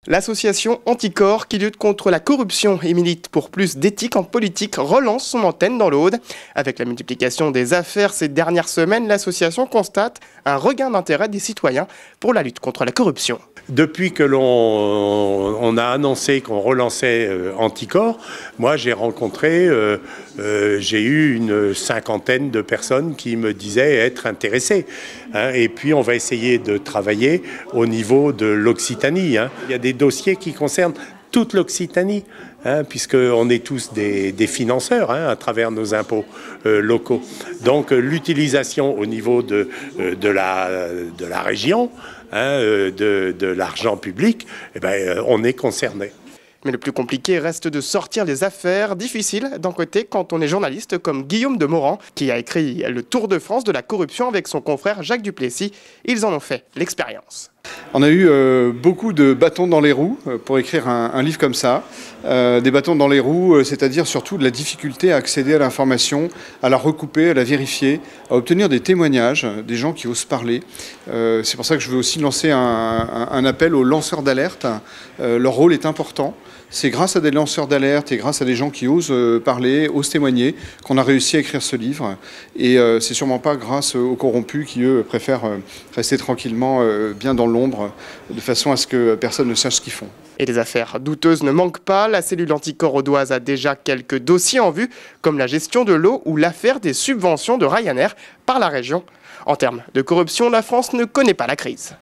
L'association Anticorps, qui lutte contre la corruption et milite pour plus d'éthique en politique, relance son antenne dans l'Aude. Avec la multiplication des affaires ces dernières semaines, l'association constate un regain d'intérêt des citoyens pour la lutte contre la corruption. Depuis que l'on a annoncé qu'on relançait Anticorps, moi j'ai eu une cinquantaine de personnes qui me disaient être intéressées. Et puis on va essayer de travailler au niveau de l'Occitanie. Il y a des dossiers qui concernent toute l'Occitanie, puisqu'on est tous des financeurs à travers nos impôts locaux. Donc l'utilisation au niveau de la région, de l'argent public, on est concerné. Mais le plus compliqué reste de sortir les affaires. Difficile d'un côté quand on est journaliste comme Guillaume de Morand, qui a écrit le Tour de France de la corruption avec son confrère Jacques Duplessis. Ils en ont fait l'expérience. On a eu beaucoup de bâtons dans les roues pour écrire un livre comme ça. Des bâtons dans les roues, c'est-à-dire surtout de la difficulté à accéder à l'information, à la recouper, à la vérifier, à obtenir des témoignages, des gens qui osent parler. C'est pour ça que je veux aussi lancer un appel aux lanceurs d'alerte. Leur rôle est important. C'est grâce à des lanceurs d'alerte et grâce à des gens qui osent parler, osent témoigner, qu'on a réussi à écrire ce livre. Et c'est sûrement pas grâce aux corrompus qui, eux, préfèrent rester tranquillement bien dans l'ombre, de façon à ce que personne ne sache ce qu'ils font. Et les affaires douteuses ne manquent pas. La cellule Anticorps audoise a déjà quelques dossiers en vue, comme la gestion de l'eau ou l'affaire des subventions de Ryanair par la région. En termes de corruption, la France ne connaît pas la crise.